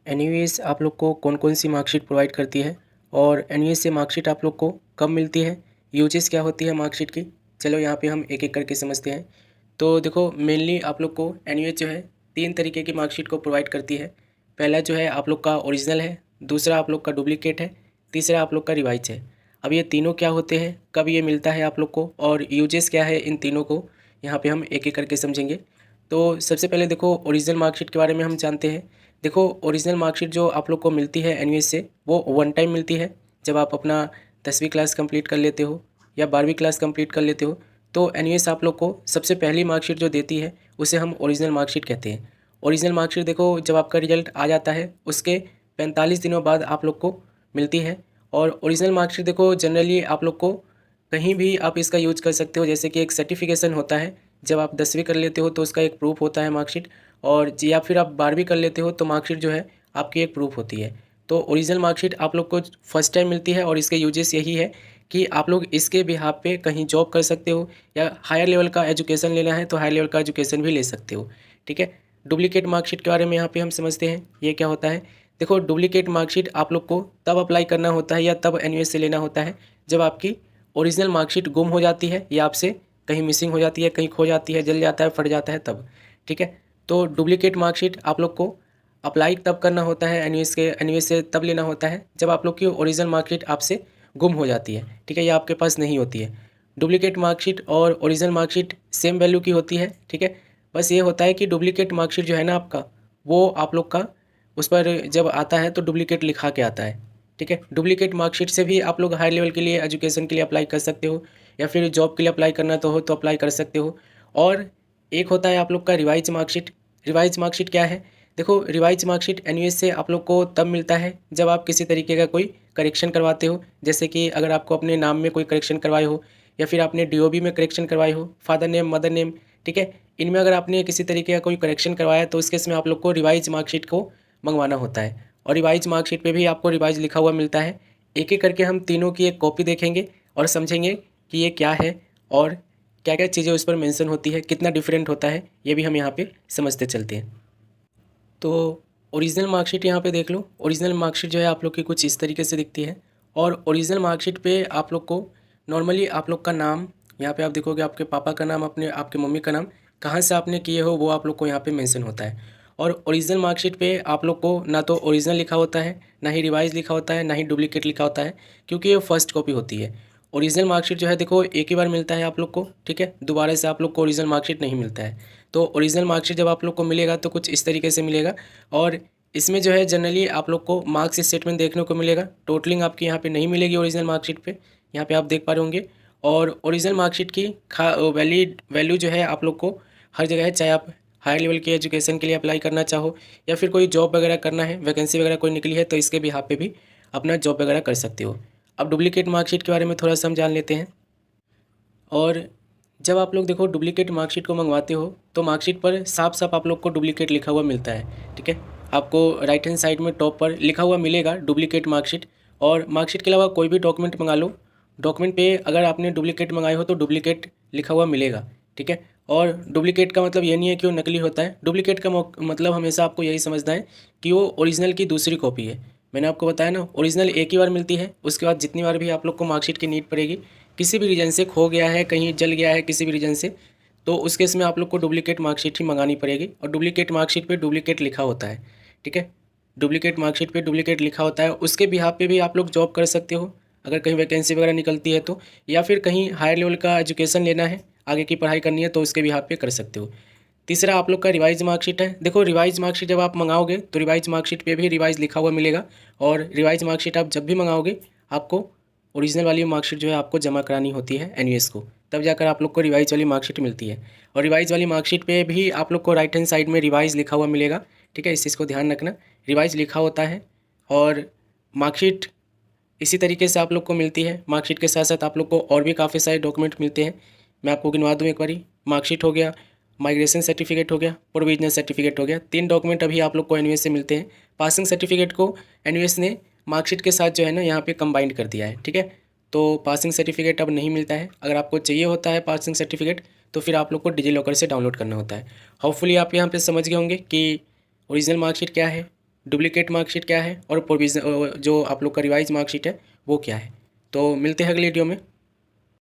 NUS आप लोग को कौन कौन सी मार्कशीट प्रोवाइड करती है और एनयूएस से मार्कशीट आप लोग को कब मिलती है, यूजेस क्या होती है मार्कशीट की। चलो यहाँ पे हम एक एक करके समझते हैं। तो देखो मेनली आप लोग को एनयूएस जो है 3 तरीके की मार्कशीट को प्रोवाइड करती है। पहला जो है आप लोग का ओरिजिनल है, दूसरा आप लोग का डुप्लीकेट है, तीसरा आप लोग का रिवाइज है। अब ये तीनों क्या होते हैं, कब ये मिलता है आप लोग को और यूजेस क्या है इन तीनों को, यहाँ पे हम एक एक करके समझेंगे। तो सबसे पहले देखो ओरिजिनल मार्कशीट के बारे में हम जानते हैं। देखो ओरिजिनल मार्कशीट जो आप लोग को मिलती है एनयूएस से वो वन टाइम मिलती है। जब आप अपना 10वीं क्लास कंप्लीट कर लेते हो या 12वीं क्लास कंप्लीट कर लेते हो तो एनयूएस आप लोग को सबसे पहली मार्कशीट जो देती है उसे हम ओरिजिनल मार्कशीट कहते हैं। ओरिजिनल मार्कशीट देखो जब आपका रिजल्ट आ जाता है उसके 45 दिनों बाद आप लोग को मिलती है। और ओरिजिनल मार्कशीट देखो जनरली आप लोग को कहीं भी आप इसका यूज कर सकते हो, जैसे कि एक सर्टिफिकेशन होता है जब आप 10वीं कर लेते हो तो उसका एक प्रूफ होता है मार्कशीट, और या फिर आप 12वीं कर लेते हो तो मार्कशीट जो है आपकी एक प्रूफ होती है। तो ओरिजिनल मार्कशीट आप लोग को फर्स्ट टाइम मिलती है और इसके यूजेस यही है कि आप लोग इसके बिहाफ पे कहीं जॉब कर सकते हो या हायर लेवल का एजुकेशन लेना है तो हायर लेवल का एजुकेशन भी ले सकते हो। ठीक है। डुप्लीकेट मार्कशीट के बारे में यहाँ पे हम समझते हैं ये क्या होता है। देखो डुप्लीकेट मार्कशीट आप लोग को तब अप्लाई करना होता है या तब एनयूएस से लेना होता है जब आपकी ओरिजिनल मार्कशीट गुम हो जाती है या आपसे कहीं मिसिंग हो जाती है, कहीं खो जाती है, जल जाता है, फट जाता है तब। ठीक है। तो डुप्लीकेट मार्कशीट आप लोग को अप्लाई तब करना होता है एनयूएस से तब लेना होता है जब आप लोग की ओरिजिनल मार्कशीट आपसे गुम हो जाती है। ठीक है, या आपके पास नहीं होती है। डुप्लीकेट मार्कशीट और ओरिजिनल मार्कशीट सेम वैल्यू की होती है। ठीक है। बस ये होता है कि डुप्लीकेट मार्कशीट जो है ना आपका, वो आप लोग का उस पर जब आता है तो डुप्लीकेट लिखा के आता है। ठीक है। डुप्लीकेट मार्कशीट से भी आप लोग हाई लेवल के लिए एजुकेशन के लिए अप्लाई कर सकते हो या फिर जॉब के लिए अप्लाई करना तो हो तो अप्लाई कर सकते हो। और एक होता है आप लोग का रिवाइज मार्कशीट। रिवाइज मार्कशीट क्या है, देखो रिवाइज मार्कशीट एनयूएस से आप लोग को तब मिलता है जब आप किसी तरीके का कोई करेक्शन करवाते हो, जैसे कि अगर आपको अपने नाम में कोई करेक्शन करवाए हो या फिर आपने डीओबी में करेक्शन करवाए हो, फादर नेम मदर नेम। ठीक है। इनमें अगर आपने किसी तरीके का कोई करेक्शन करवाया तो उस केस में आप लोग को रिवाइज मार्कशीट को मंगवाना होता है। और रिवाइज मार्कशीट पे भी आपको रिवाइज लिखा हुआ मिलता है। एक एक करके हम तीनों की एक कॉपी देखेंगे और समझेंगे कि ये क्या है और क्या क्या चीज़ें उस पर मेंशन होती है, कितना डिफरेंट होता है, ये भी हम यहाँ पे समझते चलते हैं। तो ओरिजिनल मार्कशीट यहाँ पे देख लो। ओरिजिनल मार्कशीट जो है आप लोग की कुछ इस तरीके से दिखती है। और ओरिजिनल मार्कशीट पे आप लोग को नॉर्मली आप लोग का नाम, यहाँ पे आप देखोगे आपके पापा का नाम, अपने आपके मम्मी का नाम, कहाँ से आपने किए हो वो आप लोग को यहाँ पे मेंशन होता है। और ओरिजिनल मार्कशीट पे आप लोग को ना तो ओरिजिनल लिखा होता है, ना ही रिवाइज लिखा होता है, ना ही डुप्लीकेट लिखा होता है, क्योंकि ये फर्स्ट कॉपी होती है। ओरिजिनल मार्कशीट जो है देखो एक ही बार मिलता है आप लोग को। ठीक है। दोबारा से आप लोग को ओरिजिनल मार्कशीट नहीं मिलता है। तो ओरिजिनल मार्कशीट जब आप लोग को मिलेगा तो कुछ इस तरीके से मिलेगा। और इसमें जो है जनरली आप लोग को मार्क्स स्टेटमेंट देखने को मिलेगा। टोटलिंग आपकी यहाँ पे नहीं मिलेगी ओरिजिनल मार्कशीट पे, यहाँ पे आप देख पा रहे होंगे। और ओरिजिनल मार्कशीट की वैलिड वैल्यू जो है आप लोग को हर जगह है, चाहे आप हायर लेवल की एजुकेशन के लिए अप्लाई करना चाहो या फिर कोई जॉब वगैरह करना है, वैकेंसी वगैरह कोई निकली है तो इसके भी यहाँ पे भी अपना जॉब वगैरह कर सकते हो। अब डुप्लीकेट मार्कशीट के बारे में थोड़ा सा हम जान लेते हैं। और जब आप लोग देखो डुप्लीकेट मार्कशीट को मंगवाते हो तो मार्कशीट पर साफ साफ आप लोग को डुप्लीकेट लिखा हुआ मिलता है। ठीक है। आपको राइट हैंड साइड में टॉप पर लिखा हुआ मिलेगा डुप्लीकेट मार्कशीट। और मार्कशीट के अलावा कोई भी डॉक्यूमेंट मंगा लो, डॉक्यूमेंट पे अगर आपने डुप्लीकेट मंगाए हो तो डुप्लीकेट लिखा हुआ मिलेगा। ठीक है। और डुप्लीकेट का मतलब ये नहीं है कि वो नकली होता है। डुप्लीकेट का मतलब हमेशा आपको यही समझना है कि वो ओरिजिनल की दूसरी कॉपी है। मैंने आपको बताया ना, ओरिजिनल एक ही बार मिलती है, उसके बाद जितनी बार भी आप लोग को मार्कशीट की नीड पड़ेगी, किसी भी रीजन से खो गया है, कहीं जल गया है किसी भी रीजन से, तो उस केस में आप लोग को डुप्लीकेट मार्कशीट ही मंगानी पड़ेगी। और डुप्लीकेट मार्कशीट पे डुप्लीकेट लिखा होता है। ठीक है। डुप्लीकेट मार्कशीट पे डुप्लीकेट लिखा होता है, उसके बिहाफ पे भी आप लोग जॉब कर सकते हो अगर कहीं वैकेंसी वगैरह निकलती है तो, या फिर कहीं हायर लेवल का एजुकेशन लेना है, आगे की पढ़ाई करनी है तो उसके बिहाफ पे कर सकते हो। तीसरा आप लोग का रिवाइज मार्कशीट है। देखो रिवाइज मार्कशीट जब आप मंगाओगे तो रिवाइज मार्कशीट पे भी रिवाइज लिखा हुआ मिलेगा। और रिवाइज मार्कशीट आप जब भी मंगाओगे आपको ओरिजिनल वाली मार्कशीट जो है आपको जमा करानी होती है एनयूएस को, तब जाकर आप लोग को रिवाइज वाली मार्कशीट मिलती है। और रिवाइज वाली मार्कशीट पे भी आप लोग को राइट हैंड साइड में रिवाइज लिखा हुआ मिलेगा। ठीक है, इस चीज़ को ध्यान रखना, रिवाइज लिखा होता है। और मार्कशीट इसी तरीके से आप लोग को मिलती है। मार्कशीट के साथ साथ आप लोग को और भी काफ़ी सारे डॉक्यूमेंट मिलते हैं। मैं आपको गिनवा दूँ एक बारी। मार्कशीट हो गया, माइग्रेशन सर्टिफिकेट हो गया, प्रोविजनल सर्टिफिकेट हो गया, 3 डॉक्यूमेंट अभी आप लोग को एनयूएस से मिलते हैं। पासिंग सर्टिफिकेट को एनयूएस ने मार्कशीट के साथ जो है ना यहाँ पे कंबाइंड कर दिया है। ठीक है। तो पासिंग सर्टिफिकेट अब नहीं मिलता है। अगर आपको चाहिए होता है पासिंग सर्टिफिकेट तो फिर आप लोग को डिजी लॉकर से डाउनलोड करना होता है। होपफुली आप यहाँ पे समझ गए होंगे कि ओरिजिनल मार्कशीट क्या है, डुप्लीकेट मार्कशीट क्या है और प्रोविजन जो आप लोग का रिवाइज मार्कशीट है वो क्या है। तो मिलते हैं अगली वीडियो में।